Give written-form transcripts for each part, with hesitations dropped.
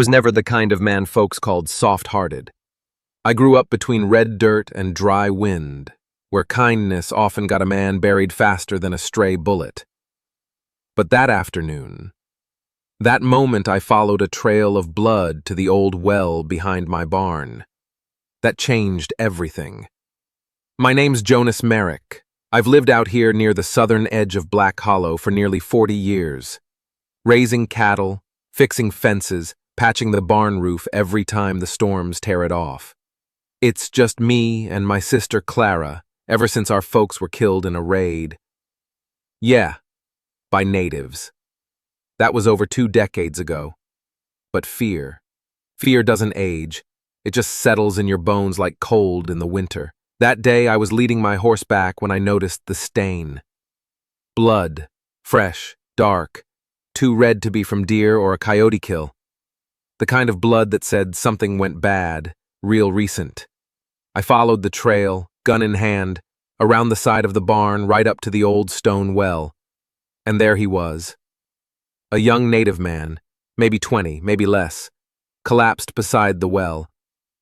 Was never the kind of man folks called soft-hearted. I grew up between red dirt and dry wind, where kindness often got a man buried faster than a stray bullet. But that afternoon, that moment I followed a trail of blood to the old well behind my barn. That changed everything. My name's Jonas Merrick. I've lived out here near the southern edge of Black Hollow for nearly 40 years, raising cattle, fixing fences, patching the barn roof every time the storms tear it off. It's just me and my sister Clara, ever since our folks were killed in a raid. Yeah, by natives. That was over 2 decades ago. But fear doesn't age. It just settles in your bones like cold in the winter. That day I was leading my horse back when I noticed the stain. Blood, fresh, dark, too red to be from deer or a coyote kill. The kind of blood that said something went bad, real recent. I followed the trail, gun in hand, around the side of the barn right up to the old stone well. And there he was. A young native man, maybe 20, maybe less, collapsed beside the well.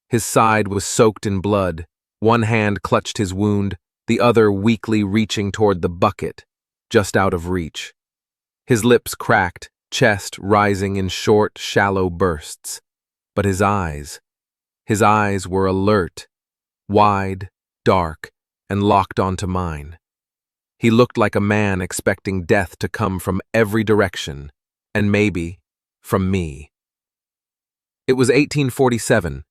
His side was soaked in blood. One hand clutched his wound, the other weakly reaching toward the bucket, just out of reach. His lips cracked, chest rising in short, shallow bursts. But his eyes were alert, wide, dark, and locked onto mine. He looked like a man expecting death to come from every direction, and maybe from me. It was 1847.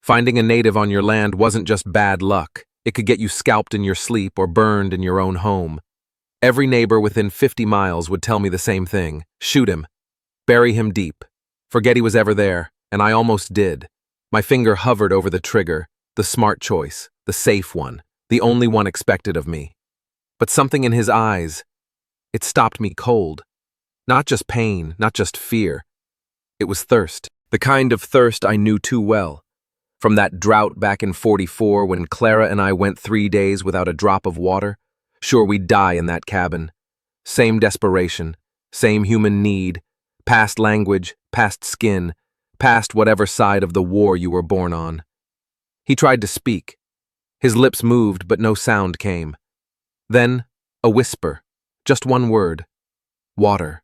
Finding a native on your land wasn't just bad luck. It could get you scalped in your sleep or burned in your own home. Every neighbor within 50 miles would tell me the same thing. Shoot him. Bury him deep. Forget he was ever there, and I almost did. My finger hovered over the trigger, the smart choice, the safe one, the only one expected of me. But something in his eyes, it stopped me cold. Not just pain, not just fear. It was thirst, the kind of thirst I knew too well. From that drought back in '44 when Clara and I went 3 days without a drop of water, sure we'd die in that cabin. Same desperation, same human need, past language, past skin, past whatever side of the war you were born on. He tried to speak. His lips moved, but no sound came. Then, a whisper, just one word. Water.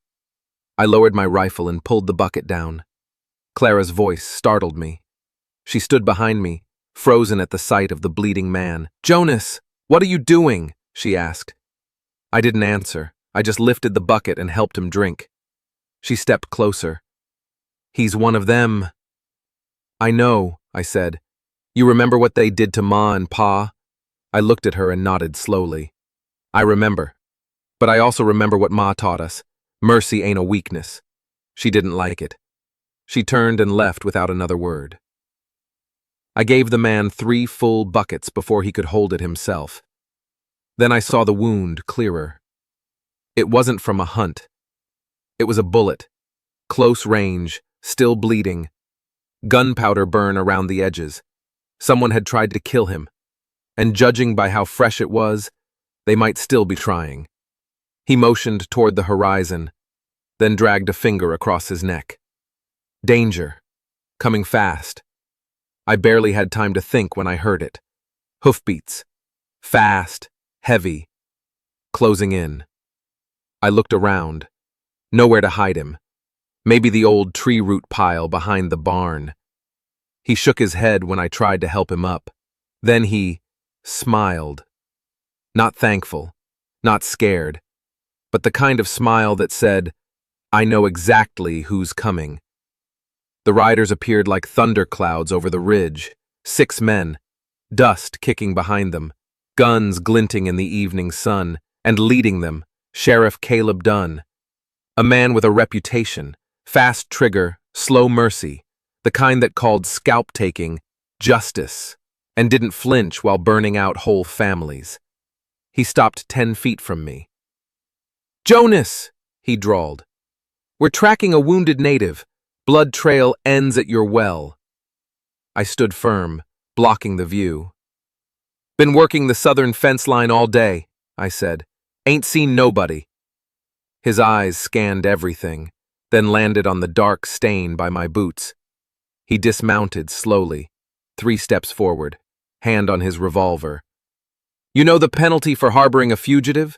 I lowered my rifle and pulled the bucket down. Clara's voice startled me. She stood behind me, frozen at the sight of the bleeding man. "Jonas, what are you doing?" she asked. I didn't answer. I just lifted the bucket and helped him drink. She stepped closer. "He's one of them." "I know," I said. "You remember what they did to Ma and Pa?" I looked at her and nodded slowly. "I remember. But I also remember what Ma taught us. Mercy ain't a weakness." She didn't like it. She turned and left without another word. I gave the man 3 full buckets before he could hold it himself. Then I saw the wound clearer. It wasn't from a hunt. It was a bullet. Close range, still bleeding. Gunpowder burn around the edges. Someone had tried to kill him. And judging by how fresh it was, they might still be trying. He motioned toward the horizon, then dragged a finger across his neck. Danger. Coming fast. I barely had time to think when I heard it. Hoofbeats. Fast, heavy, closing in. I looked around. Nowhere to hide him. Maybe the old tree root pile behind the barn. He shook his head when I tried to help him up. Then he smiled. Not thankful, not scared, but the kind of smile that said, "I know exactly who's coming." The riders appeared like thunderclouds over the ridge. 6 men, dust kicking behind them, guns glinting in the evening sun, and leading them, Sheriff Caleb Dunn. A man with a reputation, fast trigger, slow mercy, the kind that called scalp-taking justice, and didn't flinch while burning out whole families. He stopped 10 feet from me. "Jonas," he drawled. "We're tracking a wounded native. Blood trail ends at your well." I stood firm, blocking the view. "Been working the southern fence line all day," I said. "Ain't seen nobody." His eyes scanned everything, then landed on the dark stain by my boots. He dismounted slowly, 3 steps forward, hand on his revolver. You know the penalty for harboring a fugitive?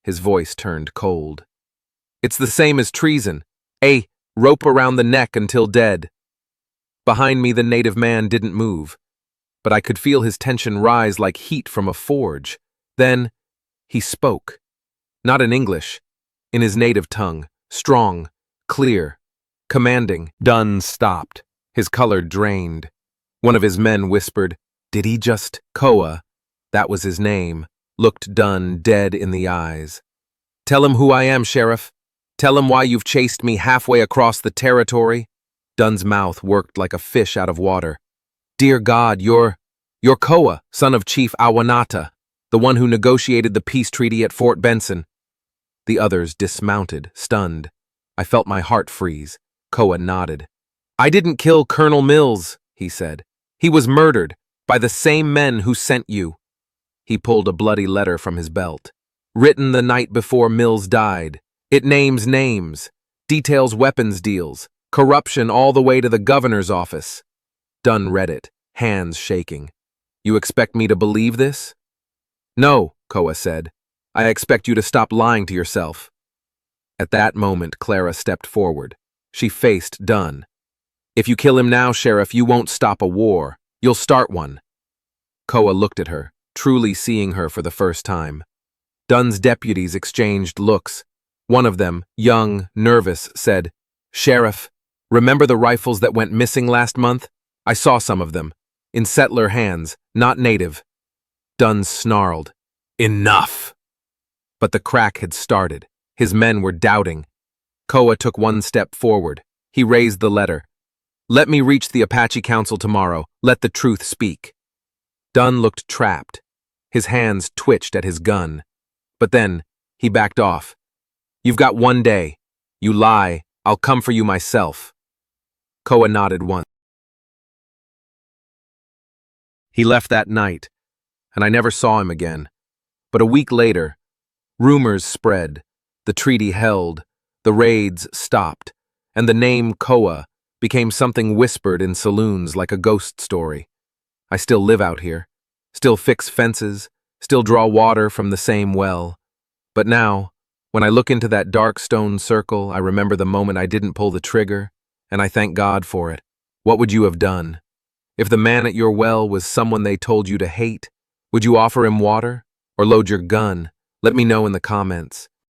His voice turned cold. It's the same as treason. A rope around the neck until dead. Behind me, the native man didn't move, but I could feel his tension rise like heat from a forge. Then he spoke, not in English, in his native tongue, strong, clear, commanding. Dunn stopped, his color drained. One of his men whispered, "Did he just—" Koa, that was his name, looked Dunn dead in the eyes. "Tell him who I am, Sheriff. Tell him why you've chased me halfway across the territory." Dunn's mouth worked like a fish out of water. "Dear God, you're Koa, son of Chief Awanata, the one who negotiated the peace treaty at Fort Benson." The others dismounted, stunned. I felt my heart freeze. Koa nodded. "I didn't kill Colonel Mills," he said. "He was murdered by the same men who sent you." He pulled a bloody letter from his belt. "Written the night before Mills died. It names names, details weapons deals, corruption all the way to the governor's office." Dunn read it, hands shaking. "You expect me to believe this?" "No," Koa said. "I expect you to stop lying to yourself." At that moment, Clara stepped forward. She faced Dunn. "If you kill him now, Sheriff, you won't stop a war. You'll start one." Koa looked at her, truly seeing her for the first time. Dunn's deputies exchanged looks. One of them, young, nervous, said, "Sheriff, remember the rifles that went missing last month? I saw some of them. In settler hands, not native." Dunn snarled, "Enough!" But the crack had started. His men were doubting. Koa took 1 step forward. He raised the letter. "Let me reach the Apache Council tomorrow. Let the truth speak." Dunn looked trapped. His hands twitched at his gun. But then, he backed off. "You've got 1 day. You lie, I'll come for you myself." Koa nodded once. He left that night, and I never saw him again. But a week later, rumors spread, the treaty held, the raids stopped, and the name Koa became something whispered in saloons like a ghost story. I still live out here, still fix fences, still draw water from the same well. But now, when I look into that dark stone circle, I remember the moment I didn't pull the trigger, and I thank God for it. What would you have done? If the man at your well was someone they told you to hate, would you offer him water or load your gun? Let me know in the comments.